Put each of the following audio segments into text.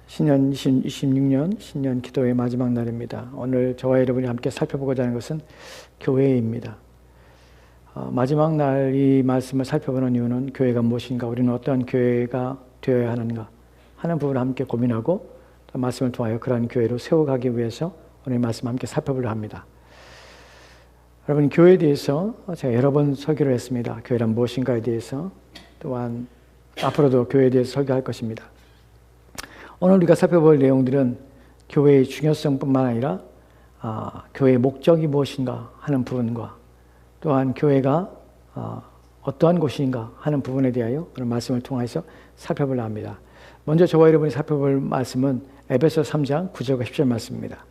신년 2026년 신년 기도의 마지막 날입니다. 오늘 저와 여러분이 함께 살펴보고자 하는 것은 교회입니다. 마지막 날 이 말씀을 살펴보는 이유는 교회가 무엇인가, 우리는 어떠한 교회가 되어야 하는가 하는 부분을 함께 고민하고 또 말씀을 통하여 그러한 교회로 세워가기 위해서 오늘 말씀 함께 살펴보려 합니다. 여러분, 교회에 대해서 제가 여러 번 설교를 했습니다. 교회란 무엇인가에 대해서, 또한 앞으로도 교회에 대해서 설교할 것입니다. 오늘 우리가 살펴볼 내용들은 교회의 중요성뿐만 아니라 교회의 목적이 무엇인가 하는 부분과 또한 교회가 어떠한 곳인가 하는 부분에 대하여 오늘 말씀을 통해서 살펴보려 합니다. 먼저 저와 여러분이 살펴볼 말씀은 에베소 3장 9절과 10절 말씀입니다.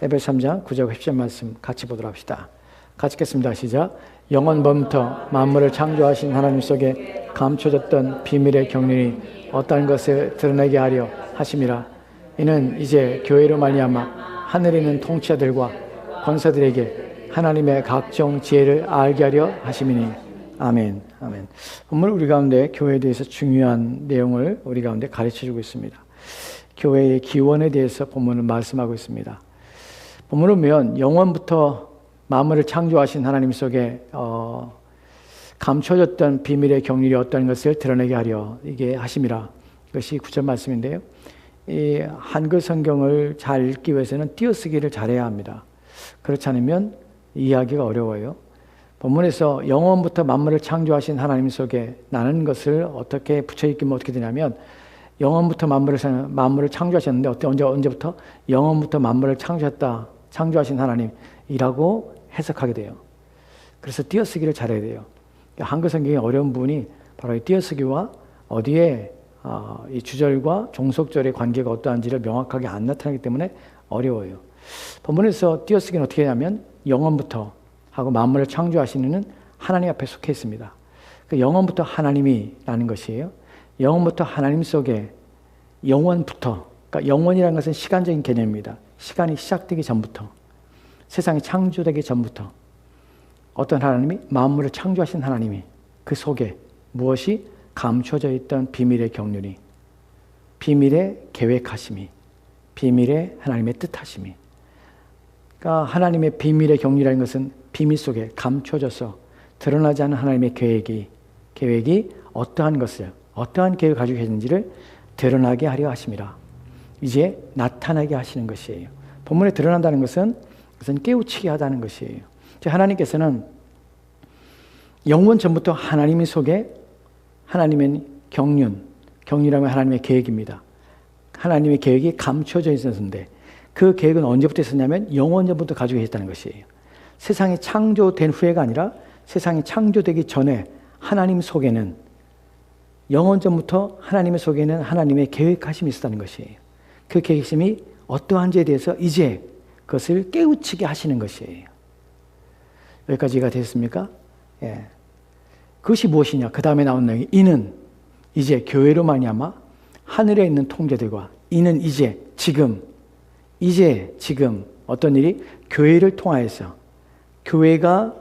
에베소 3장 9절과 10절 말씀 같이 보도록 합시다. 같이 읽겠습니다. 시작. 영원부터 만물을 창조하신 하나님 속에 감춰졌던 비밀의 경륜이 어떠한 것을 드러내게 하려 하심이라. 이는 이제 교회로 말미암아 하늘에 있는 통치자들과 권세들에게 하나님의 각종 지혜를 알게 하려 하심이니. 아멘. 아멘. 오늘 우리 가운데 교회에 대해서 중요한 내용을 우리 가운데 가르쳐주고 있습니다. 교회의 기원에 대해서 본문을 말씀하고 있습니다. 본문을 보면 영원부터 만물을 창조하신 하나님 속에 감춰졌던 비밀의 경륜이 어떤 것을 드러내게 하려 이게 하심이라. 이것이 9절 말씀인데요. 이 한글 성경을 잘 읽기 위해서는 띄어쓰기를 잘해야 합니다. 그렇지 않으면 이해하기가 어려워요. 본문에서 영원부터 만물을 창조하신 하나님 속에 라는 것을 어떻게 붙여있기면 어떻게 되냐면, 영원부터 만물을 창조하셨는데 언제부터? 영원부터 만물을 창조하신 하나님이라고 해석하게 돼요. 그래서 띄어쓰기를 잘해야 돼요. 한글 성경의 어려운 부분이 바로 이 띄어쓰기와 어디에 이 주절과 종속절의 관계가 어떠한지를 명확하게 안 나타나기 때문에 어려워요. 본문에서 띄어쓰기는 어떻게 하냐면 영원부터 하고 만물을 창조하시는 하나님 앞에 속해 있습니다. 그 영원부터 하나님이라는 것이에요. 영원부터 하나님 속에 영원부터, 그러니까 영원이라는 것은 시간적인 개념입니다. 시간이 시작되기 전부터, 세상이 창조되기 전부터 어떤 하나님이, 만물을 창조하신 하나님이 그 속에 무엇이 감춰져 있던 비밀의 경륜이, 비밀의 계획하심이, 비밀의 하나님의 뜻하심이, 그러니까 하나님의 비밀의 경륜이라는 것은 비밀 속에 감춰져서 드러나지 않은 하나님의 계획이 어떠한 것을, 어떠한 계획을 가지고 계시는지를 드러나게 하려 하심이라. 이제 나타나게 하시는 것이에요. 본문에 드러난다는 것은 깨우치게 하다는 것이에요. 하나님께서는 영원 전부터 하나님 속에, 하나님의 경륜이라면 하나님의 계획입니다. 하나님의 계획이 감춰져 있었는데 그 계획은 언제부터 있었냐면 영원 전부터 가지고 계셨다는 것이에요. 세상이 창조된 후에가 아니라 세상이 창조되기 전에 하나님 속에는, 영원 전부터 하나님의 속에는 하나님의 계획하심이 있었다는 것이에요. 그 계획심이 어떠한지에 대해서 이제 그것을 깨우치게 하시는 것이에요. 여기까지가 됐습니까? 예. 그것이 무엇이냐? 그 다음에 나온 내용이, 이는 이제 교회로 말미암아 하늘에 있는 통제들과, 이는 이제 지금 어떤 일이 교회를 통하여서, 교회가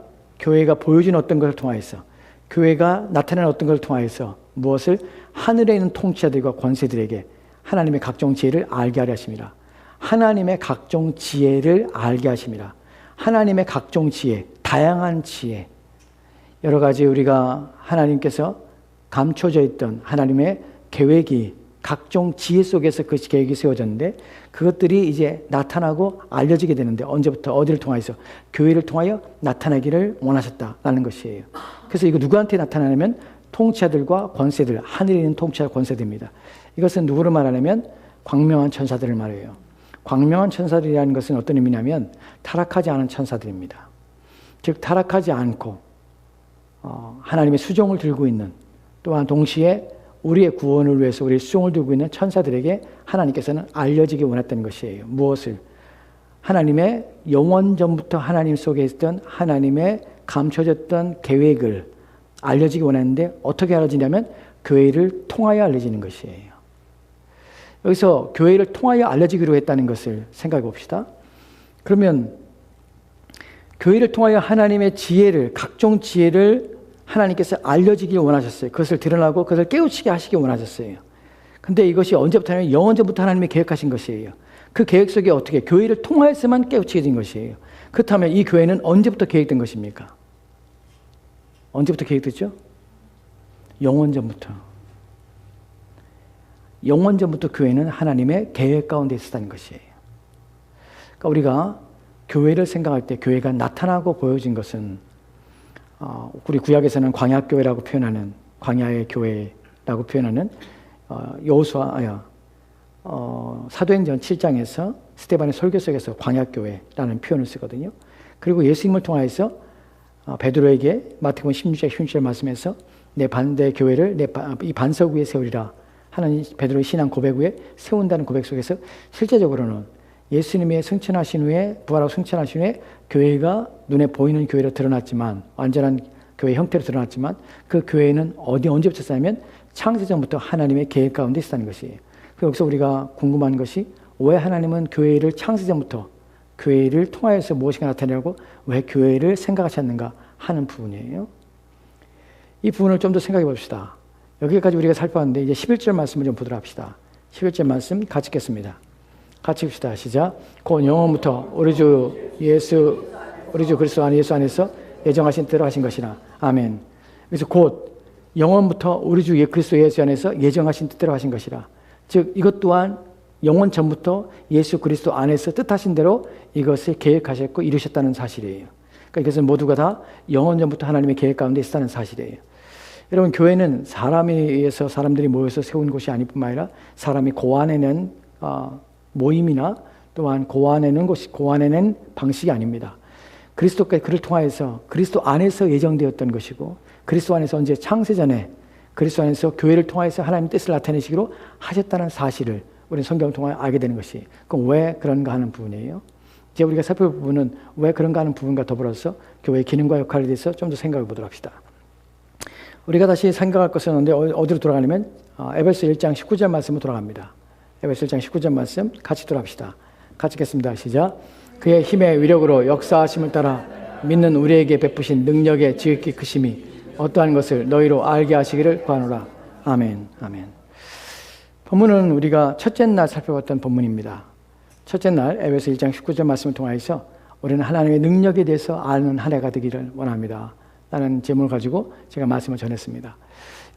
보여준 어떤 것을 통하여서, 교회가 나타내는 어떤 것을 통하여서 무엇을? 하늘에 있는 통치자들과 권세들에게 하나님의 각종 지혜를 알게 하려 하심이라. 하나님의 각종 지혜를 알게 하심이라. 하나님의 각종 지혜, 다양한 지혜, 여러 가지 우리가 하나님께서 감춰져 있던 하나님의 계획이 각종 지혜 속에서 그 계획이 세워졌는데 그것들이 이제 나타나고 알려지게 되는데 언제부터? 어디를 통하여서? 교회를 통하여 나타나기를 원하셨다라는 것이에요. 그래서 이거 누구한테 나타나냐면 통치자들과 권세들, 하늘에 있는 통치자 권세들입니다. 이것은 누구를 말하냐면 광명한 천사들을 말해요. 광명한 천사들이라는 것은 어떤 의미냐면 타락하지 않은 천사들입니다. 즉 타락하지 않고 하나님의 수종을 들고 있는, 또한 동시에 우리의 구원을 위해서 우리의 수종을 들고 있는 천사들에게 하나님께서는 알려지기 원했던 것이에요. 무엇을? 하나님의 영원 전부터 하나님 속에 있던 하나님의 감춰졌던 계획을 알려지기 원했는데 어떻게 알려지냐면 교회를 통하여 알려지는 것이에요. 여기서 교회를 통하여 알려지기로 했다는 것을 생각해 봅시다. 그러면 교회를 통하여 하나님의 지혜를, 각종 지혜를 하나님께서 알려지길 원하셨어요. 그것을 드러나고 그것을 깨우치게 하시기 원하셨어요. 근데 이것이 언제부터 하냐면 영원전부터 하나님이 계획하신 것이에요. 그 계획 속에 어떻게 교회를 통하여서만 깨우쳐진 것이에요. 그렇다면 이 교회는 언제부터 계획된 것입니까? 언제부터 계획됐죠? 영원전부터. 영원전부터 교회는 하나님의 계획 가운데 있었다는 것이에요. 그러니까 우리가 교회를 생각할 때 교회가 나타나고 보여진 것은 우리 구약에서는 광야교회라고 표현하는 광야의 교회라고 표현하는 사도행전 7장에서 스데반의 설교 속에서 광야교회라는 표현을 쓰거든요. 그리고 예수님을 통하여서 베드로에게 마태복음 16장 16절 말씀에서 내 반대 교회를 이 반석 위에 세우리라 하는 베드로의 신앙 고백 후에 세운다는 고백 속에서 실제적으로는 예수님의 승천하신 후에 부활하고 승천하신 후에 교회가 눈에 보이는 교회로 드러났지만 완전한 교회 형태로 드러났지만 그 교회는 언제부터 있었냐면 창세전부터 하나님의 계획 가운데 있었다는 것이에요. 여기서 우리가 궁금한 것이 왜 하나님은 교회를 창세전부터 교회를 통하여서 무엇인가 나타내려고 왜 교회를 생각하셨는가 하는 부분이에요. 이 부분을 좀 더 생각해 봅시다. 여기까지 우리가 살펴봤는데 이제 11절 말씀을 좀 보도록 합시다. 11절 말씀 같이 읽겠습니다. 같이 읽읍시다. 시작. 곧 영원부터 우리 주 그리스도 안에 예수 안에서 예정하신 대로 하신 것이라. 아멘. 그래서 곧 영원부터 우리 주 그리스도 예수 안에서 예정하신 뜻대로 하신 것이라. 즉 이것 또한 영원 전부터 예수 그리스도 안에서 뜻하신 대로 이것을 계획하셨고 이루셨다는 사실이에요. 그러니까 이것은 모두가 다 영원 전부터 하나님의 계획 가운데 있었다는 사실이에요. 여러분 교회는 사람에 의해서 사람들이 모여서 세운 곳이 아닐 뿐만 아니라 사람이 고안해낸 모임이나 또한 고안해낸 방식이 아닙니다. 그리스도까지 그를 통하여서 그리스도 안에서 예정되었던 것이고 그리스도 안에서 언제 창세전에 그리스도 안에서 교회를 통하여서 하나님의 뜻을 나타내시기로 하셨다는 사실을 우리는 성경을 통하여 알게 되는 것이 그럼 왜 그런가 하는 부분이에요. 이제 우리가 살펴볼 부분은 왜 그런가 하는 부분과 더불어서 교회의 기능과 역할에 대해서 좀 더 생각해 보도록 합시다. 우리가 다시 생각할 것은 어디로 돌아가냐면 에베소 1장 19절 말씀으로 돌아갑니다. 에베소 1장 19절 말씀 같이 돌아갑시다. 같이 읽겠습니다. 시작. 그의 힘의 위력으로 역사하심을 따라 믿는 우리에게 베푸신 능력의 지극히 크심이 어떠한 것을 너희로 알게 하시기를 구하노라. 아멘. 아멘. 본문은 우리가 첫째 날 살펴봤던 본문입니다. 첫째 날 에베소 1장 19절 말씀을 통하여서 우리는 하나님의 능력에 대해서 아는 한 해가 되기를 원합니다. 라는 제목을 가지고 제가 말씀을 전했습니다.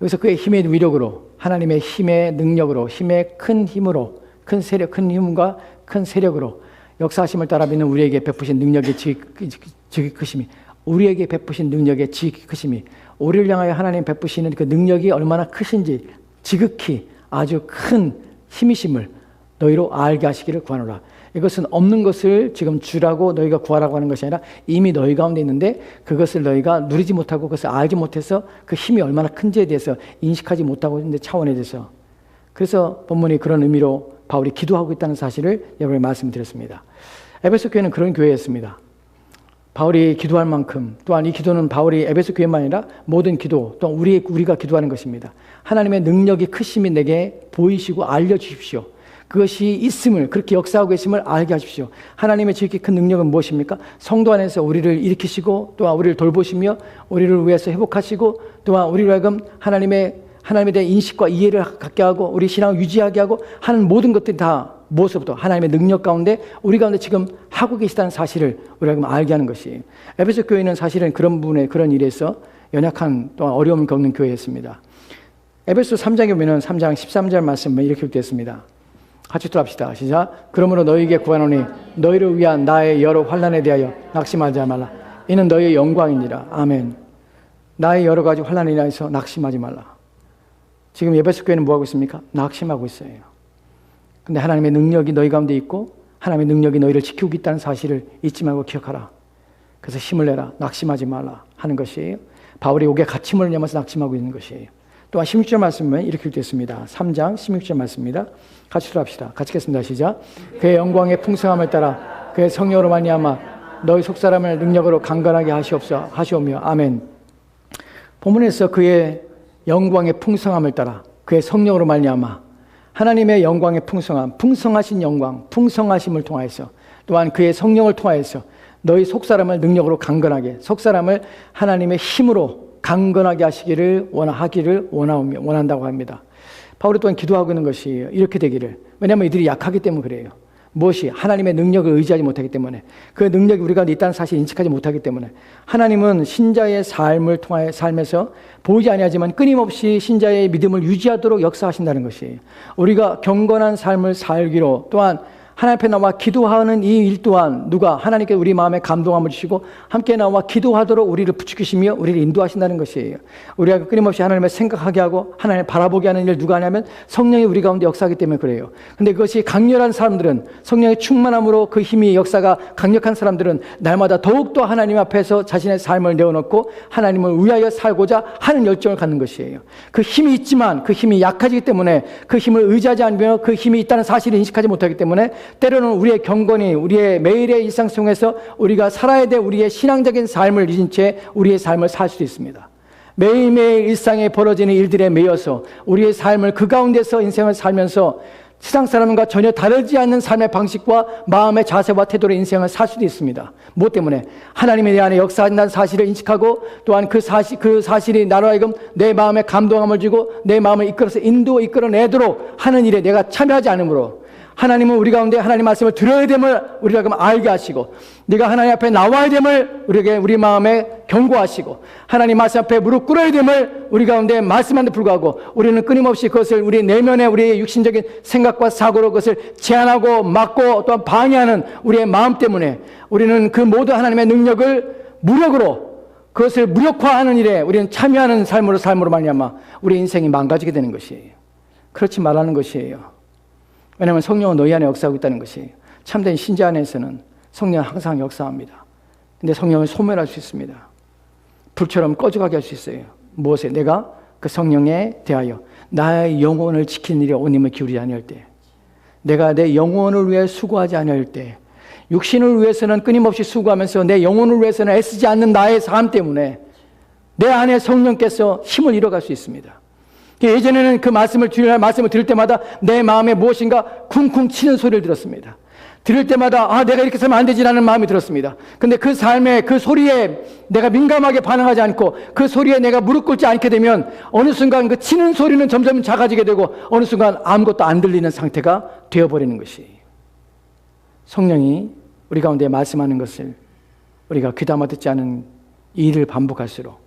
여기서 그의 힘의 위력으로 하나님의 힘의 능력으로 힘의 큰 힘으로 큰 세력, 큰 힘과 큰 세력으로 역사하심을 따라 믿는 우리에게 베푸신 능력의 지극히 크심이 우리에게 베푸신 능력의 지극히 크심이 우리를 향하여 하나님 베푸시는 그 능력이 얼마나 크신지 지극히 아주 큰 힘이심을 너희로 알게 하시기를 구하노라. 이것은 없는 것을 지금 주라고 너희가 구하라고 하는 것이 아니라 이미 너희 가운데 있는데 그것을 너희가 누리지 못하고 그것을 알지 못해서 그 힘이 얼마나 큰지에 대해서 인식하지 못하고 있는 차원에 대해서 그래서 본문이 그런 의미로 바울이 기도하고 있다는 사실을 여러분에 말씀드렸습니다. 에베소 교회는 그런 교회였습니다. 바울이 기도할 만큼 또한 이 기도는 바울이 에베소 교회만 아니라 모든 기도 또한 우리가 기도하는 것입니다. 하나님의 능력이 크심이 내게 보이시고 알려주십시오. 그것이 있음을 그렇게 역사하고 계심을 알게 하십시오. 하나님의 지극히 큰 능력은 무엇입니까? 성도 안에서 우리를 일으키시고 또한 우리를 돌보시며 우리를 위해서 회복하시고 또한 우리로 하여금 하나님에 대한 인식과 이해를 갖게 하고 우리 신앙을 유지하게 하고 하는 모든 것들이 다 무엇으로부터 하나님의 능력 가운데 우리 가운데 지금 하고 계시다는 사실을 우리가 알게 하는 것이에요. 에베소 교회는 사실은 그런 부분에 그런 일에서 연약한 또한 어려움을 겪는 교회였습니다. 에베소 3장에 보면 3장 13절 말씀에 이렇게 기록되었습니다. 같이 돌아갑시다. 시작. 그러므로 너희에게 구하노니 너희를 위한 나의 여러 환난에 대하여 낙심하지 말라. 이는 너희의 영광이니라. 아멘. 나의 여러 가지 환난에 인하여서 낙심하지 말라. 지금 에베소 교회는 뭐하고 있습니까? 낙심하고 있어요. 근데 하나님의 능력이 너희 가운데 있고 하나님의 능력이 너희를 지키고 있다는 사실을 잊지 말고 기억하라. 그래서 힘을 내라. 낙심하지 말라 하는 것이에요. 바울이 옥에 갇힘을 넘어서 낙심하고 있는 것이에요. 또한 16절 말씀은 이렇게 되었습니다. 3장 16절 말씀입니다. 같이 들어갑시다. 같이 읽겠습니다. 시작. 그의 영광의 풍성함을 따라 그의 성령으로 말미암아 너희 속사람을 능력으로 강건하게 하시오며 아멘. 본문에서 그의 영광의 풍성함을 따라 그의 성령으로 말미암아 하나님의 영광의 풍성함, 풍성하신 영광, 풍성하심을 통하여서 또한 그의 성령을 통하여서 너희 속사람을 능력으로 강건하게 속사람을 하나님의 힘으로 강건하게 하시기를 원한다고 합니다. 바울이 또한 기도하고 있는 것이 이렇게 되기를. 왜냐하면 이들이 약하기 때문에 그래요. 무엇이? 하나님의 능력을 의지하지 못하기 때문에, 그 능력이 우리 가운데 있다는 사실을 인식하지 못하기 때문에. 하나님은 신자의 삶을 통하여 살면서 보이지 아니하지만 끊임없이 신자의 믿음을 유지하도록 역사하신다는 것이에요. 우리가 경건한 삶을 살기로, 또한 하나님 앞에 나와 기도하는 이 일 또한 누가? 하나님께 우리 마음에 감동함을 주시고 함께 나와 기도하도록 우리를 부추기시며 우리를 인도하신다는 것이에요. 우리가 끊임없이 하나님을 생각하게 하고 하나님을 바라보게 하는 일 누가 하냐면 성령이 우리 가운데 역사하기 때문에 그래요. 근데 그것이 강렬한 사람들은, 성령의 충만함으로 그 힘이 역사가 강력한 사람들은 날마다 더욱더 하나님 앞에서 자신의 삶을 내어놓고 하나님을 위하여 살고자 하는 열정을 갖는 것이에요. 그 힘이 있지만 그 힘이 약해지기 때문에, 그 힘을 의지하지 않으며 그 힘이 있다는 사실을 인식하지 못하기 때문에 때로는 우리의 경건이, 우리의 매일의 일상 속에서 우리가 살아야 될 우리의 신앙적인 삶을 잊은 채 우리의 삶을 살 수도 있습니다. 매일매일 일상에 벌어지는 일들에 매여서 우리의 삶을 그 가운데서 인생을 살면서 세상 사람과 전혀 다르지 않는 삶의 방식과 마음의 자세와 태도로 인생을 살 수도 있습니다. 무엇 때문에? 하나님이 내 안에 역사한다는 사실을 인식하고, 또한 그 사실이 나로 하여금 내 마음에 감동함을 주고 내 마음을 이끌어내도록 하는 일에 내가 참여하지 않으므로, 하나님은 우리 가운데 하나님 말씀을 들어야 됨을 우리가 알게 하시고, 네가 하나님 앞에 나와야 됨을 우리에게 우리 마음에 경고하시고, 하나님 말씀 앞에 무릎 꿇어야 됨을 우리 가운데 말씀한데 불구하고 우리는 끊임없이 그것을 우리 내면의 우리의 육신적인 생각과 사고로 그것을 제한하고 막고 또한 방해하는 우리의 마음 때문에 우리는 그 모든 하나님의 능력을 무력으로, 그것을 무력화하는 일에 우리는 참여하는 삶으로 말미암아 우리 인생이 망가지게 되는 것이에요. 그렇지 말라는 것이에요. 왜냐하면 성령은 너희 안에 역사하고 있다는 것이, 참된 신자 안에서는 성령은 항상 역사합니다. 근데 성령을 소멸할 수 있습니다. 불처럼 꺼져가게 할 수 있어요. 무엇에? 내가 그 성령에 대하여 나의 영혼을 지키는 일에 온 힘을 기울이지 아니할 때, 내가 내 영혼을 위해 수고하지 아니할 때, 육신을 위해서는 끊임없이 수고하면서 내 영혼을 위해서는 애쓰지 않는 나의 삶 때문에 내 안에 성령께서 힘을 잃어갈 수 있습니다. 예전에는 그 말씀을 들을 때마다 내 마음에 무엇인가 쿵쿵 치는 소리를 들었습니다. 들을 때마다 내가 이렇게 살면 안 되지라는 마음이 들었습니다. 근데 그 삶의 그 소리에 내가 민감하게 반응하지 않고 그 소리에 내가 무릎 꿇지 않게 되면 어느 순간 그 치는 소리는 점점 작아지게 되고 어느 순간 아무것도 안 들리는 상태가 되어버리는 것이, 성령이 우리 가운데 말씀하는 것을 우리가 귀담아 듣지 않은 이 일을 반복할수록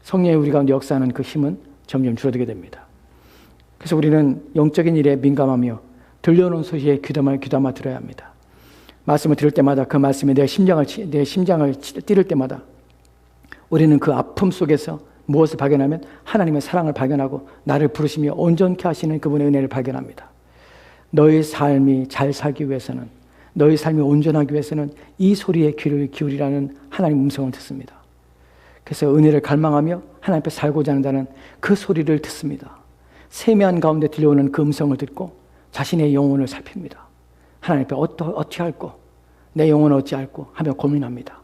성령이 우리 가운데 역사하는 그 힘은 점점 줄어들게 됩니다. 그래서 우리는 영적인 일에 민감하며 들려오는 소리에 귀담아 들어야 합니다. 말씀을 들을 때마다 그 말씀이 내 심장을 찌를 때마다 우리는 그 아픔 속에서 무엇을 발견하면 하나님의 사랑을 발견하고 나를 부르시며 온전케 하시는 그분의 은혜를 발견합니다. 너의 삶이 잘 살기 위해서는, 너의 삶이 온전하기 위해서는 이 소리에 귀를 기울이라는 하나님 음성을 듣습니다. 그래서 은혜를 갈망하며 하나님 앞에 살고자 한다는 그 소리를 듣습니다. 세미한 가운데 들려오는 그 음성을 듣고 자신의 영혼을 살핍니다. 하나님 앞에 어떻게 할꼬, 내 영혼을 어찌할꼬 하며 고민합니다.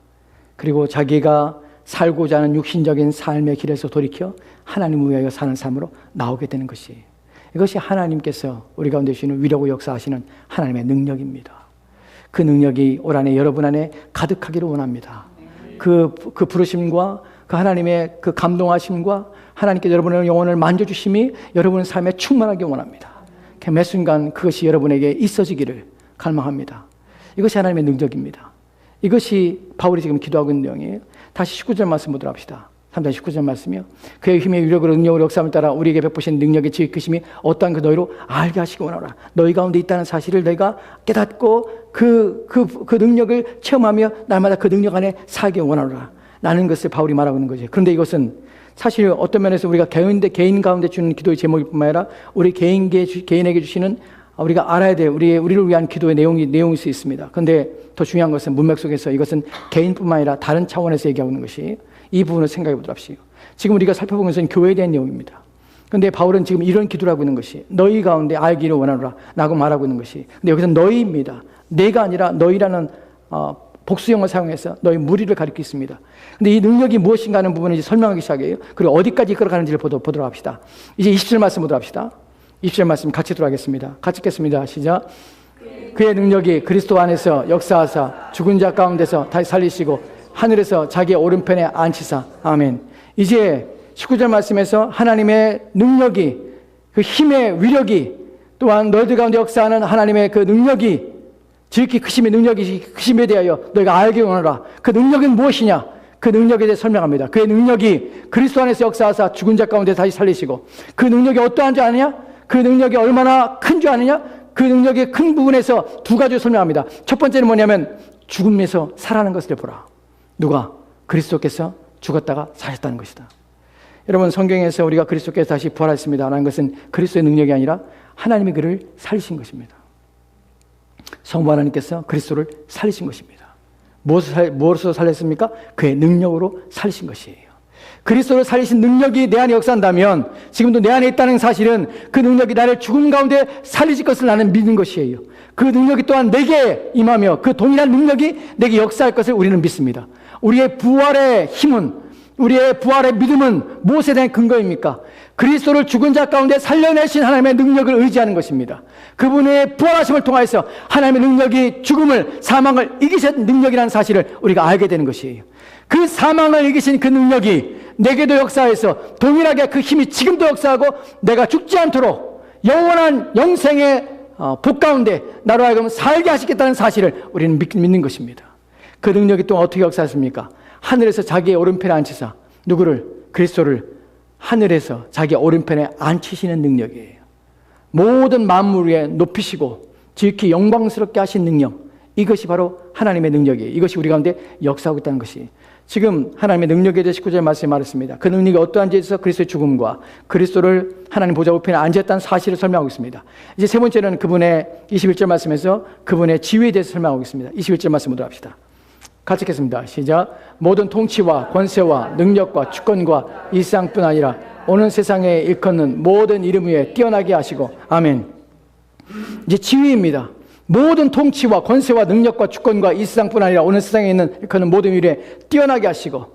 그리고 자기가 살고자 하는 육신적인 삶의 길에서 돌이켜 하나님을 위하여 사는 삶으로 나오게 되는 것이에요. 이것이 하나님께서 우리 가운데 주시는 위력과 역사하시는 하나님의 능력입니다. 그 능력이 올 한해 여러분 안에 가득하기를 원합니다. 그 부르심과 그 하나님의 그 감동하심과 하나님께 여러분의 영혼을 만져주심이 여러분의 삶에 충만하게 원합니다. 매 순간 그것이 여러분에게 있어지기를 갈망합니다. 이것이 하나님의 능력입니다. 이것이 바울이 지금 기도하고 있는 내용이에요. 다시 19절 말씀 보도록 합시다. 3장 19절 말씀이요. 그의 힘의 위력으로 능력으로 역사함을 따라 우리에게 베푸신 능력의 지극히심이 어떠한 그 너희로 알게 하시기 원하노라. 너희 가운데 있다는 사실을 너희가 깨닫고 그 능력을 체험하며 날마다 그 능력 안에 살기 원하노라 라는 것을 바울이 말하고 있는 거죠. 그런데 이것은 사실 어떤 면에서 우리가 개인 가운데 주는 기도의 제목일 뿐만 아니라 우리 개인에게 주시는, 우리가 알아야 될 우리를 위한 기도의 내용일 수 있습니다. 그런데 더 중요한 것은 문맥 속에서 이것은 개인뿐만 아니라 다른 차원에서 얘기하고 있는 것이, 이 부분을 생각해 보도록 합시다. 지금 우리가 살펴본 것은 교회에 대한 내용입니다. 그런데 바울은 지금 이런 기도를 하고 있는 것이 너희 가운데 알기를 원하노라 라고 말하고 있는 것이, 근데 여기서 너희입니다. 내가 아니라 너희라는 복수형을 사용해서 너희 무리를 가리키고 있습니다. 근데 이 능력이 무엇인가 하는 부분을 이제 설명하기 시작해요. 그리고 어디까지 이끌어가는지를 보도록 합시다. 이제 20절 말씀 보도록 합시다. 20절 말씀 같이 들어가겠습니다. 같이 읽겠습니다. 시작. 그의 능력이 그리스도 안에서 역사하사 죽은 자 가운데서 다시 살리시고 하늘에서 자기의 오른편에 앉히사. 아멘. 이제 19절 말씀에서 하나님의 능력이 그 힘의 위력이 또한 너희들 가운데 역사하는 하나님의 그 능력이 지극히 크심의 능력이 크심에 대하여 너희가 알기 원하라. 그 능력은 무엇이냐? 그 능력에 대해 설명합니다. 그의 능력이 그리스도 안에서 역사하사 죽은 자 가운데 다시 살리시고 그 능력이 어떠한 줄 아느냐? 그 능력이 얼마나 큰 줄 아느냐? 그 능력의 큰 부분에서 두 가지를 설명합니다. 첫 번째는 뭐냐면 죽음에서 살아나는 것을 보라. 누가? 그리스도께서 죽었다가 사셨다는 것이다. 여러분 성경에서 우리가 그리스도께서 다시 부활했습니다 라는 것은 그리스도의 능력이 아니라 하나님이 그를 살리신 것입니다. 성부 하나님께서 그리스도를 살리신 것입니다. 무엇으로 살렸습니까? 그의 능력으로 살리신 것이에요. 그리스도를 살리신 능력이 내 안에 역사한다면 지금도 내 안에 있다는 사실은 그 능력이 나를 죽음 가운데 살리실 것을 나는 믿는 것이에요. 그 능력이 또한 내게 임하며 그 동일한 능력이 내게 역사할 것을 우리는 믿습니다. 우리의 부활의 힘은, 우리의 부활의 믿음은 무엇에 대한 근거입니까? 그리스도를 죽은 자 가운데 살려내신 하나님의 능력을 의지하는 것입니다. 그분의 부활하심을 통하여서 하나님의 능력이 죽음을, 사망을 이기신 능력이라는 사실을 우리가 알게 되는 것이에요. 그 사망을 이기신 그 능력이 내게도 역사해서 동일하게 그 힘이 지금도 역사하고 내가 죽지 않도록 영원한 영생의 복 가운데 나로 하여금 살게 하시겠다는 사실을 우리는 믿는 것입니다. 그 능력이 또 어떻게 역사했습니까? 하늘에서 자기의 오른편에 앉히사 누구를? 그리스도를 하늘에서 자기 오른편에 앉히시는 능력이에요. 모든 만물 위에 높이시고 지극히 영광스럽게 하신 능력, 이것이 바로 하나님의 능력이에요. 이것이 우리 가운데 역사하고 있다는 것이 지금 하나님의 능력에 대해 19절 말씀에 말했습니다. 그 능력이 어떠한지 해서 그리스도의 죽음과 그리스도를 하나님 보좌 우편에 앉았다는 사실을 설명하고 있습니다. 이제 세 번째는 그분의 21절 말씀에서 그분의 지위에 대해서 설명하고 있습니다. 21절 말씀으로 합시다. 같이 읽겠습니다. 시작. 모든 통치와 권세와 능력과 주권과 이 세상뿐 아니라 오는 세상에 일컫는 모든 이름 위에 뛰어나게 하시고 아멘. 이제 지위입니다. 모든 통치와 권세와 능력과 주권과 이 세상뿐 아니라 오는 세상에 있는 일컫는 모든 이름 위에 뛰어나게 하시고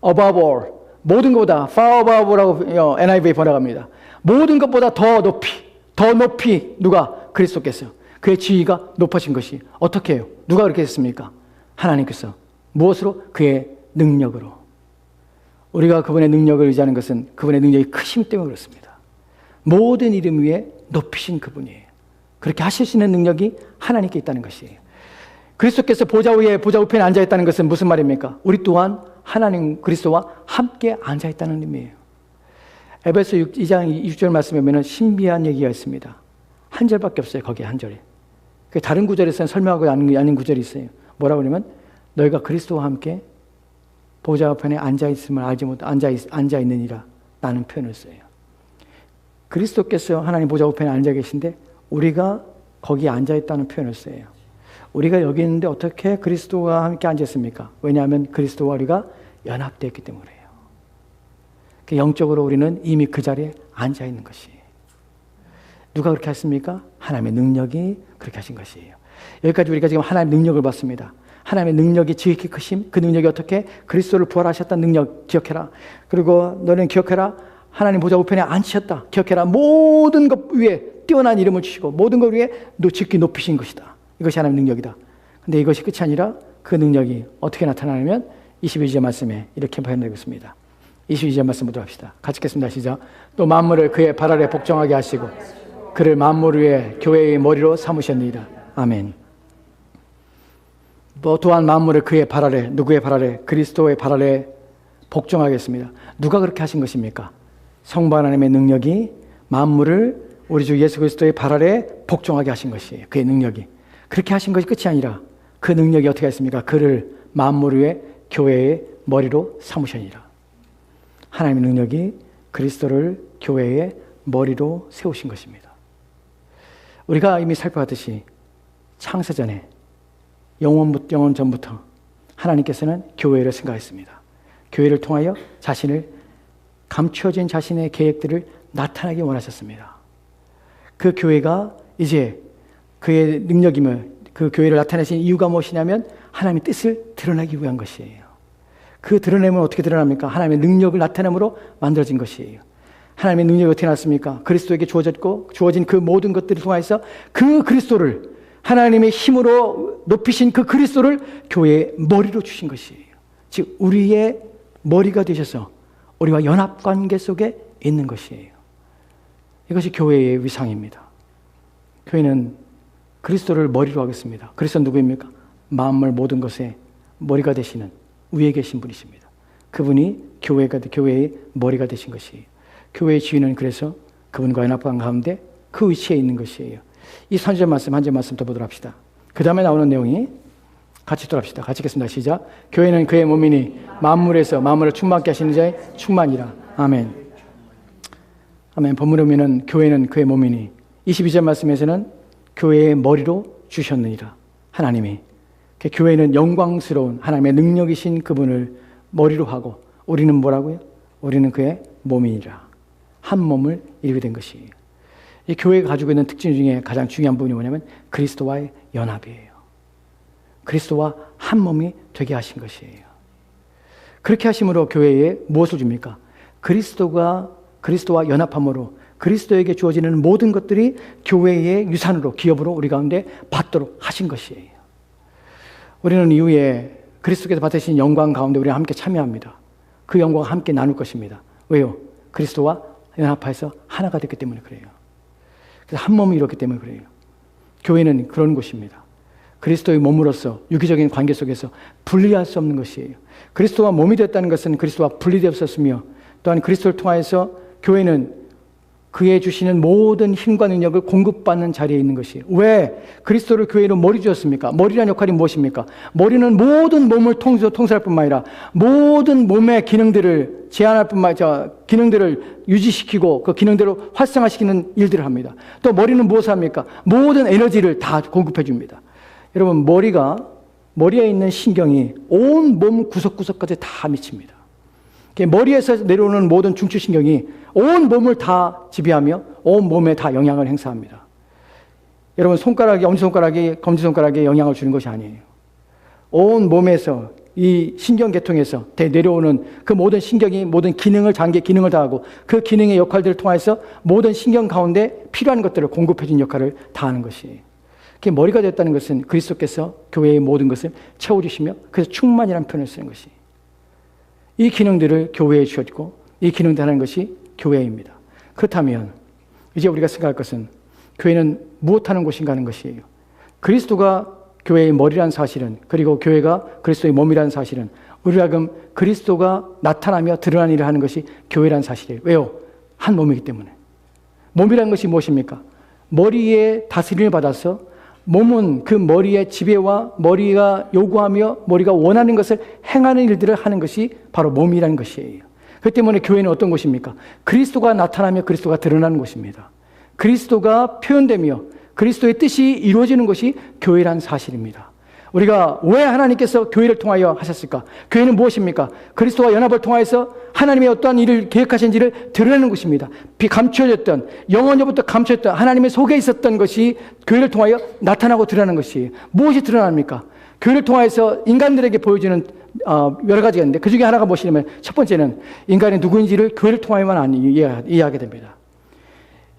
above all, 모든 것보다 far above라고 NIV 번역합니다. 모든 것보다 더 높이 누가? 그리스도께서 그의 지위가 높아진 것이 어떻게 해요? 누가 그렇게 했습니까? 하나님께서. 무엇으로? 그의 능력으로. 우리가 그분의 능력을 의지하는 것은 그분의 능력이 크심 때문에 그렇습니다. 모든 이름 위에 높이신 그분이에요. 그렇게 하실 수 있는 능력이 하나님께 있다는 것이에요. 그리스도께서 보좌 우편에 앉아있다는 것은 무슨 말입니까? 우리 또한 하나님 그리스도와 함께 앉아있다는 의미예요. 에베소 2장 6절 말씀에 보면 신비한 얘기가 있습니다. 한 절밖에 없어요. 거기에 한 절이. 다른 구절에서는 설명하고 아닌 구절이 있어요. 뭐라고 하냐면 너희가 그리스도와 함께 보좌 우편에 앉아있음을 알지 못 앉아있느니라 라는 표현을 써요. 그리스도께서 하나님 보좌 우편에 앉아 계신데 우리가 거기에 앉아있다는 표현을 써요. 우리가 여기 있는데 어떻게 그리스도와 함께 앉았습니까? 왜냐하면 그리스도와 우리가 연합되어 있기 때문이에요. 영적으로 우리는 이미 그 자리에 앉아있는 것이에요. 누가 그렇게 했습니까? 하나님의 능력이 그렇게 하신 것이에요. 여기까지 우리가 지금 하나님의 능력을 봤습니다. 하나님의 능력이 지극히 크심, 그 능력이 어떻게? 그리스도를 부활하셨다는 능력 기억해라. 그리고 너는 기억해라. 하나님 보좌 우편에 앉히셨다. 기억해라. 모든 것 위에 뛰어난 이름을 주시고 모든 것 위에 지극히 높이신 것이다. 이것이 하나님의 능력이다. 근데 이것이 끝이 아니라 그 능력이 어떻게 나타나냐면 22절 말씀에 이렇게 표현되고 있습니다. 22절 말씀 보도록 합시다. 같이 읽겠습니다. 시작. 또 만물을 그의 발 아래 복종하게 하시고 그를 만물 위에 교회의 머리로 삼으셨느니라. 아멘. 또한 만물을 그의 발 아래, 누구의 발 아래? 그리스도의 발 아래 복종하겠습니다. 누가 그렇게 하신 것입니까? 성부 하나님의 능력이 만물을 우리 주 예수 그리스도의 발 아래 복종하게 하신 것이에요. 그의 능력이. 그렇게 하신 것이 끝이 아니라 그 능력이 어떻게 했습니까? 그를 만물 위에 교회의 머리로 삼으셨느니라. 하나님의 능력이 그리스도를 교회의 머리로 세우신 것입니다. 우리가 이미 살펴봤듯이 창세전에 영원 전부터 하나님께서는 교회를 생각했습니다. 교회를 통하여 감추어진 자신의 계획들을 나타나게 원하셨습니다. 그 교회가 이제 그의 능력이며 그 교회를 나타내신 이유가 무엇이냐면 하나님의 뜻을 드러내기 위한 것이에요. 그 드러내면 어떻게 드러납니까? 하나님의 능력을 나타냄으로 만들어진 것이에요. 하나님의 능력이 어떻게 났습니까? 그리스도에게 주어진 그 모든 것들을 통해서 그 그리스도를 하나님의 힘으로 높이신 그 그리스도를 교회의 머리로 주신 것이에요. 즉 우리의 머리가 되셔서 우리와 연합관계 속에 있는 것이에요. 이것이 교회의 위상입니다. 교회는 그리스도를 머리로 하겠습니다. 그리스도 누구입니까? 만물 모든 것의 머리가 되시는 위에 계신 분이십니다. 그분이 교회의 머리가 되신 것이에요. 교회의 지위는 그래서 그분과 연합한 가운데 그 위치에 있는 것이에요. 이 선지자 말씀 한 절 말씀 더 보도록 합시다. 그 다음에 나오는 내용이 같이 돌아갑시다. 같이 읽겠습니다. 시작. 교회는 그의 몸이니 만물에서 만물을 충만케 하시는 자의 충만이라. 아멘. 아멘. 본문에 보면 교회는 그의 몸이니 22절 말씀에서는 교회의 머리로 주셨느니라. 하나님이. 교회는 영광스러운 하나님의 능력이신 그분을 머리로 하고 우리는 뭐라고요? 우리는 그의 몸이니라. 한 몸을 이루게 된 것이에요. 이 교회가 가지고 있는 특징 중에 가장 중요한 부분이 뭐냐면 그리스도와의 연합이에요. 그리스도와 한 몸이 되게 하신 것이에요. 그렇게 하심으로 교회에 무엇을 줍니까? 그리스도와 연합함으로 그리스도에게 주어지는 모든 것들이 교회의 유산으로, 기업으로 우리 가운데 받도록 하신 것이에요. 우리는 이후에 그리스도께서 받으신 영광 가운데 우리가 함께 참여합니다. 그 영광을 함께 나눌 것입니다. 왜요? 그리스도와 연합해서 하나가 됐기 때문에 그래요. 그래서 한 몸이 이뤘기 때문에 그래요. 교회는 그런 곳입니다. 그리스도의 몸으로서 유기적인 관계 속에서 분리할 수 없는 것이에요. 그리스도와 몸이 됐다는 것은 그리스도와 분리되었었으며 또한 그리스도를 통하여서 교회는 그의 주시는 모든 힘과 능력을 공급받는 자리에 있는 것이에요. 왜 그리스도를 교회로 머리 주었습니까? 머리라는 역할이 무엇입니까? 머리는 모든 몸을 통솔할 뿐만 아니라 모든 몸의 기능들을 제한할 뿐만 아니라 기능들을 유지시키고 그 기능대로 활성화시키는 일들을 합니다. 또 머리는 무엇을 합니까? 모든 에너지를 다 공급해 줍니다. 여러분, 머리에 있는 신경이 온 몸 구석구석까지 다 미칩니다. 머리에서 내려오는 모든 중추신경이 온 몸을 다 지배하며 온 몸에 다 영향을 행사합니다. 여러분, 엄지손가락이 검지손가락에 영향을 주는 것이 아니에요. 온 몸에서 이 신경계통에서 내려오는 그 모든 신경이 모든 장기의 기능을 다하고 그 기능의 역할들을 통해서 모든 신경 가운데 필요한 것들을 공급해준 역할을 다하는 것이에요. 머리가 됐다는 것은 그리스도께서 교회의 모든 것을 채워주시며 그래서 충만이라는 표현을 쓰는 것이 이 기능들을 교회에 주었고 이 기능들 하는 것이 교회입니다. 그렇다면 이제 우리가 생각할 것은 교회는 무엇하는 곳인가 하는 것이에요. 그리스도가 교회의 머리라는 사실은 그리고 교회가 그리스도의 몸이라는 사실은 우리로 하여금 그리스도가 나타나며 드러난 일을 하는 것이 교회라는 사실이에요. 왜요? 한 몸이기 때문에. 몸이라는 것이 무엇입니까? 머리에 다스림을 받아서 몸은 그 머리의 지배와 머리가 요구하며 머리가 원하는 것을 행하는 일들을 하는 것이 바로 몸이라는 것이에요. 그렇기 때문에 교회는 어떤 곳입니까? 그리스도가 나타나며 그리스도가 드러나는 곳입니다. 그리스도가 표현되며 그리스도의 뜻이 이루어지는 것이 교회라는 사실입니다. 우리가 왜 하나님께서 교회를 통하여 하셨을까? 교회는 무엇입니까? 그리스도와 연합을 통하여서 하나님의 어떠한 일을 계획하신지를 드러내는 것입니다. 감춰졌던, 영원히부터 감춰졌던 하나님의 속에 있었던 것이 교회를 통하여 나타나고 드러나는 것이에요. 무엇이 드러납니까? 교회를 통하여서 인간들에게 보여주는 여러 가지가 있는데 그 중에 하나가 무엇이냐면 첫 번째는 인간이 누구인지를 교회를 통하여만 이해하게 됩니다.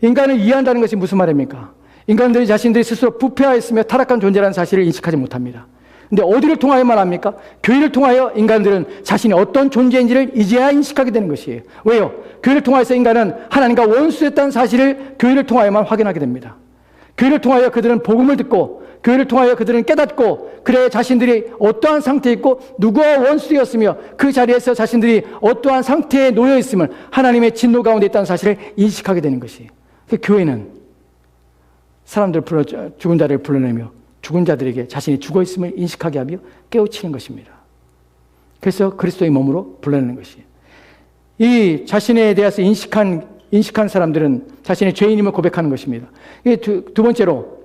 인간을 이해한다는 것이 무슨 말입니까? 인간들이 자신들이 스스로 부패하였으며 타락한 존재라는 사실을 인식하지 못합니다. 근데 어디를 통하여만 합니까? 교회를 통하여 인간들은 자신이 어떤 존재인지를 이제야 인식하게 되는 것이에요. 왜요? 교회를 통하여서 인간은 하나님과 원수됐다는 사실을 교회를 통하여만 확인하게 됩니다. 교회를 통하여 그들은 복음을 듣고 교회를 통하여 그들은 깨닫고 그래 자신들이 어떠한 상태에 있고 누구와 원수되었으며 그 자리에서 자신들이 어떠한 상태에 놓여 있음을 하나님의 진노 가운데 있다는 사실을 인식하게 되는 것이에요. 교회는 사람들 죽은 자를 불러내며 죽은 자들에게 자신이 죽어 있음을 인식하게 하며 깨우치는 것입니다. 그래서 그리스도의 몸으로 불러내는 것이에요. 이 자신에 대해서 인식한 사람들은 자신의 죄인임을 고백하는 것입니다. 두 번째로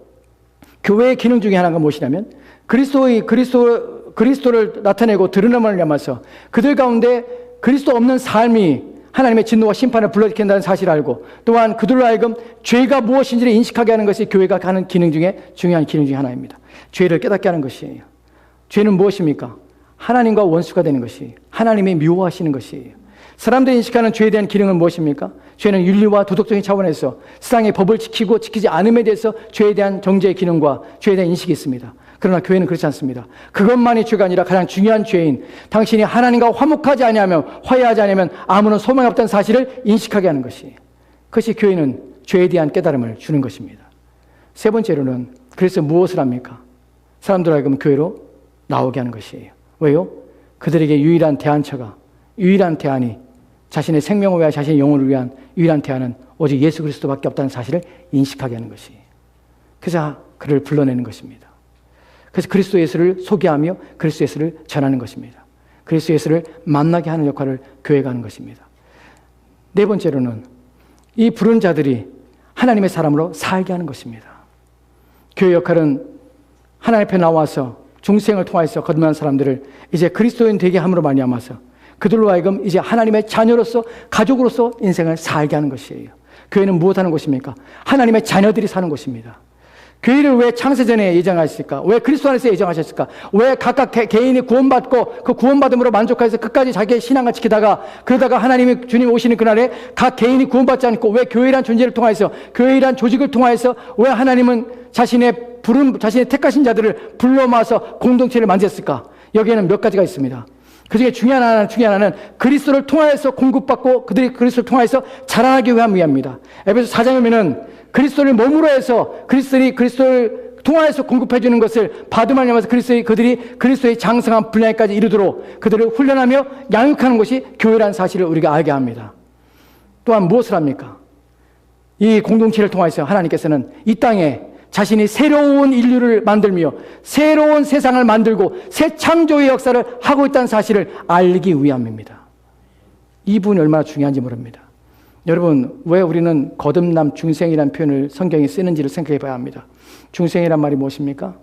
교회의 기능 중에 하나가 무엇이냐면 그리스도를 나타내고 드러남을 담아서 그들 가운데 그리스도 없는 삶이 하나님의 진노와 심판을 불러일으킨다는 사실을 알고 또한 그들로 하여금 죄가 무엇인지를 인식하게 하는 것이 교회가 하는 기능 중에 중요한 기능 중에 하나입니다. 죄를 깨닫게 하는 것이에요. 죄는 무엇입니까? 하나님과 원수가 되는 것이에요. 하나님이 미워하시는 것이에요. 사람들이 인식하는 죄에 대한 기능은 무엇입니까? 죄는 윤리와 도덕적인 차원에서 세상의 법을 지키고 지키지 않음에 대해서 죄에 대한 정죄의 기능과 죄에 대한 인식이 있습니다. 그러나 교회는 그렇지 않습니다. 그것만이 죄가 아니라 가장 중요한 죄인 당신이 하나님과 화목하지 아니하면 화해하지 않으면 아무런 소망이 없다는 사실을 인식하게 하는 것이 그것이 교회는 죄에 대한 깨달음을 주는 것입니다. 세 번째로는 그래서 무엇을 합니까? 사람들 하여금 교회로 나오게 하는 것이에요. 왜요? 그들에게 유일한 대안처가, 유일한 대안이 자신의 생명을 위하여 자신의 영혼을 위한 유일한 대안은 오직 예수 그리스도밖에 없다는 사실을 인식하게 하는 것이에요. 그래서 그를 불러내는 것입니다. 그래서 그리스도 예수를 소개하며 그리스도 예수를 전하는 것입니다. 그리스도 예수를 만나게 하는 역할을 교회가 하는 것입니다. 네 번째로는 이 부른 자들이 하나님의 사람으로 살게 하는 것입니다. 교회 역할은 하나님 앞에 나와서 중생을 통하여서 거듭난 사람들을 이제 그리스도인 되게 함으로 말미암아서 그들로 하여금 이제 하나님의 자녀로서 가족으로서 인생을 살게 하는 것이에요. 교회는 무엇하는 곳입니까? 하나님의 자녀들이 사는 곳입니다. 교회를 왜 창세전에 예정하셨을까? 왜 그리스도 안에서 예정하셨을까? 왜 각각 개인이 구원받고 그 구원받음으로 만족해서 끝까지 자기의 신앙을 지키다가 그러다가 하나님이 주님 오시는 그날에 각 개인이 구원받지 않고 왜 교회란 존재를 통해서 교회란 조직을 통해서 왜 하나님은 자신의 택하신 자들을 불러 모아서 공동체를 만졌을까? 여기에는 몇 가지가 있습니다. 그 중에 중요한 하나는 그리스도를 통하여서 공급받고 그들이 그리스도를 통하여서 자라나기 위함입니다. 에베소 4장에 보면은 그리스도를 몸으로 해서 그리스도를 통하여서 공급해 주는 것을 받음하면서 그들이 그리스도의 장성한 분량까지 이르도록 그들을 훈련하며 양육하는 것이 교회라는 사실을 우리가 알게 합니다. 또한 무엇을 합니까? 이 공동체를 통해서 하나님께서는 이 땅에 자신이 새로운 인류를 만들며 새로운 세상을 만들고 새 창조의 역사를 하고 있다는 사실을 알기 위함입니다. 이 부분이 얼마나 중요한지 모릅니다. 여러분, 왜 우리는 거듭남 중생이라는 표현을 성경에 쓰는지를 생각해 봐야 합니다. 중생이란 말이 무엇입니까?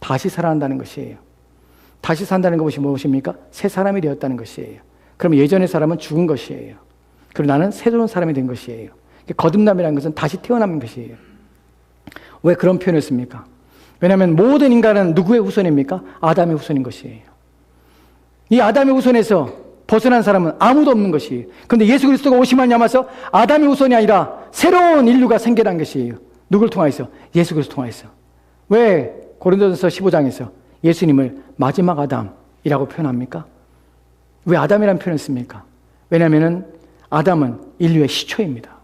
다시 살아난다는 것이에요. 다시 산다는 것이 무엇입니까? 새 사람이 되었다는 것이에요. 그럼 예전의 사람은 죽은 것이에요. 그리고 나는 새로운 사람이 된 것이에요. 거듭남이라는 것은 다시 태어나는 것이에요. 왜 그런 표현을 씁니까? 왜냐하면 모든 인간은 누구의 후손입니까? 아담의 후손인 것이에요. 이 아담의 후손에서 벗어난 사람은 아무도 없는 것이에요. 그런데 예수 그리스도가 오심을 남아서 아담의 후손이 아니라 새로운 인류가 생겨난 것이에요. 누굴 통하여서? 예수 그리스도 통하여서. 왜 고린도전서 15장에서 예수님을 마지막 아담이라고 표현합니까? 왜 아담이라는 표현을 씁니까? 왜냐하면 아담은 인류의 시초입니다.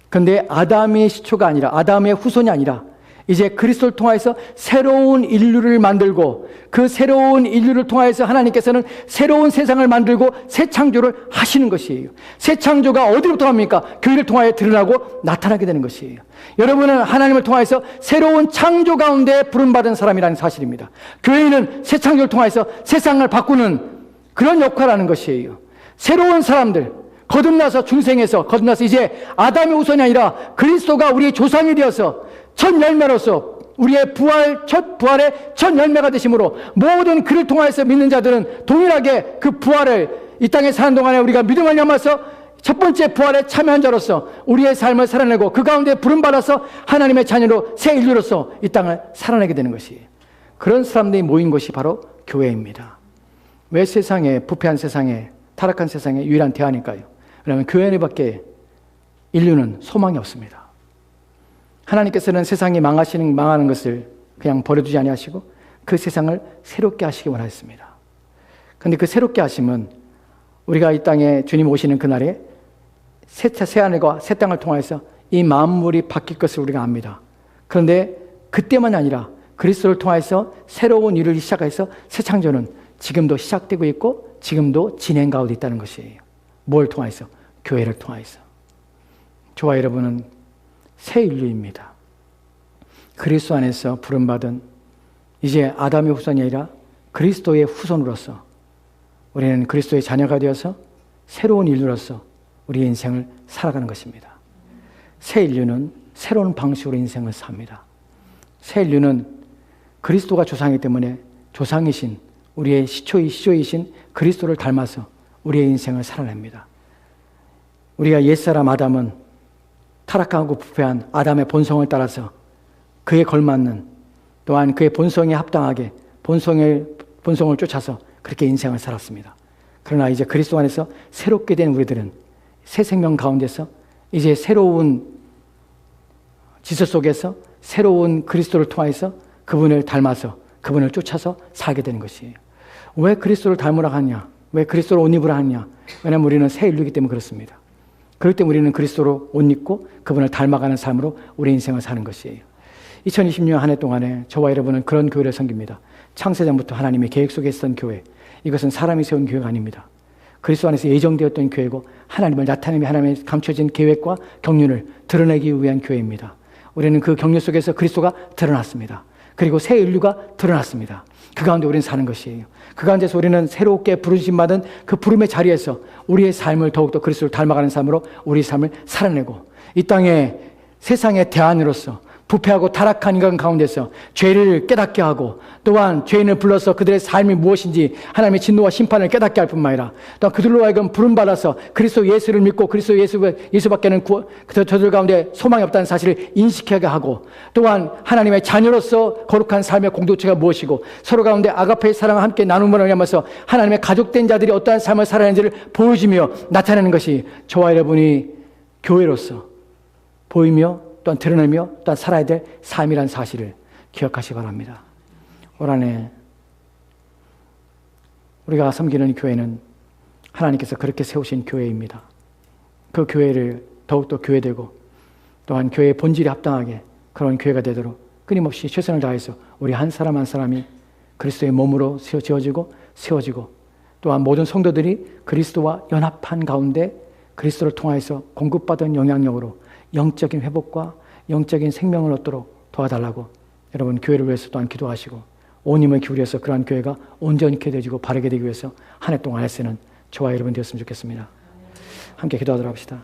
그런데 아담의 시초가 아니라 아담의 후손이 아니라 이제 그리스도를 통해서 새로운 인류를 만들고 그 새로운 인류를 통해서 하나님께서는 새로운 세상을 만들고 새 창조를 하시는 것이에요. 새 창조가 어디로부터 합니까? 교회를 통하여 드러나고 나타나게 되는 것이에요. 여러분은 하나님을 통해서 새로운 창조 가운데 부름받은 사람이라는 사실입니다. 교회는 새 창조를 통해서 세상을 바꾸는 그런 역할을 하는 것이에요. 새로운 사람들, 거듭나서 중생에서 거듭나서 이제 아담의 후손이 아니라 그리스도가 우리의 조상이 되어서 첫 열매로서 우리의 첫 부활의 첫 열매가 되심으로 모든 그를 통하여서 믿는 자들은 동일하게 그 부활을 이 땅에 사는 동안에 우리가 믿음을 남아서 첫 번째 부활에 참여한 자로서 우리의 삶을 살아내고 그 가운데 부름받아서 하나님의 자녀로 새 인류로서 이 땅을 살아내게 되는 것이에요. 그런 사람들이 모인 것이 바로 교회입니다. 왜 세상에 부패한 세상에 타락한 세상에 유일한 대안일까요? 왜냐하면 교회 안에밖에 인류는 소망이 없습니다. 하나님께서는 세상이 망하는 것을 그냥 버려두지 아니하시고 그 세상을 새롭게 하시기 원하셨습니다. 그런데 그 새롭게 하심은 우리가 이 땅에 주님 오시는 그날에 새 하늘과 새 땅을 통해서 이 만물이 바뀔 것을 우리가 압니다. 그런데 그때만이 아니라 그리스도를 통해서 새로운 일을 시작해서 새 창조는 지금도 시작되고 있고 지금도 진행 가운데 있다는 것이에요. 뭘 통해서? 교회를 통해서. 저와 여러분은 새 인류입니다. 그리스도 안에서 부름받은 이제 아담의 후손이 아니라 그리스도의 후손으로서 우리는 그리스도의 자녀가 되어서 새로운 인류로서 우리의 인생을 살아가는 것입니다. 새 인류는 새로운 방식으로 인생을 삽니다. 새 인류는 그리스도가 조상이기 때문에 조상이신 우리의 시초이신 그리스도를 닮아서 우리의 인생을 살아냅니다. 우리가 옛사람 아담은 타락하고 부패한 아담의 본성을 따라서 그에 걸맞는 또한 그의 본성에 합당하게 본성을 쫓아서 그렇게 인생을 살았습니다. 그러나 이제 그리스도 안에서 새롭게 된 우리들은 새 생명 가운데서 이제 새로운 지서 속에서 새로운 그리스도를 통해서 그분을 닮아서 그분을 쫓아서 살게 되는 것이에요. 왜 그리스도를 닮으라 하냐? 왜 그리스도를 옷 입으라 하냐? 왜냐하면 우리는 새 인류이기 때문에 그렇습니다. 그렇기 때문에 우리는 그리스도로 옷 입고 그분을 닮아가는 삶으로 우리 인생을 사는 것이에요. 2020년 한 해 동안에 저와 여러분은 그런 교회를 섬깁니다. 창세전부터 하나님의 계획 속에 있었던 교회. 이것은 사람이 세운 교회가 아닙니다. 그리스도 안에서 예정되었던 교회고 하나님을 나타내며 하나님의 감춰진 계획과 경륜을 드러내기 위한 교회입니다. 우리는 그 경륜 속에서 그리스도가 드러났습니다. 그리고 새 인류가 드러났습니다. 그 가운데 우리는 사는 것이에요. 그 가운데서 우리는 새롭게 부르심 받은 그 부름의 자리에서 우리의 삶을 더욱더 그리스도를 닮아가는 삶으로 우리 삶을 살아내고 이 땅에 세상의 대안으로서 부패하고 타락한 인간 가운데서 죄를 깨닫게 하고 또한 죄인을 불러서 그들의 삶이 무엇인지 하나님의 진노와 심판을 깨닫게 할 뿐만 아니라 또한 그들로 하여금 부름받아서 그리스도 예수를 믿고 그리스도 예수밖에는 저들 가운데 소망이 없다는 사실을 인식하게 하고 또한 하나님의 자녀로서 거룩한 삶의 공동체가 무엇이고 서로 가운데 아가페의 사랑을 함께 나눔으로 하면서 하나님의 가족된 자들이 어떠한 삶을 살아내는지를 보여주며 나타내는 것이 저와 여러분이 교회로서 보이며 또한 드러내며 또한 살아야 될 삶이라는 사실을 기억하시기 바랍니다. 올 한 해 우리가 섬기는 교회는 하나님께서 그렇게 세우신 교회입니다. 그 교회를 더욱더 교회되고 또한 교회의 본질에 합당하게 그런 교회가 되도록 끊임없이 최선을 다해서 우리 한 사람 한 사람이 그리스도의 몸으로 지어지고 세워지고 또한 모든 성도들이 그리스도와 연합한 가운데 그리스도를 통하여서 공급받은 영향력으로 영적인 회복과 영적인 생명을 얻도록 도와달라고 여러분 교회를 위해서 또한 기도하시고 온 힘을 기울여서 그러한 교회가 온전히 되어지고 바르게 되기 위해서 한 해 동안 애쓰는 저와 여러분 되었으면 좋겠습니다. 함께 기도하도록 합시다.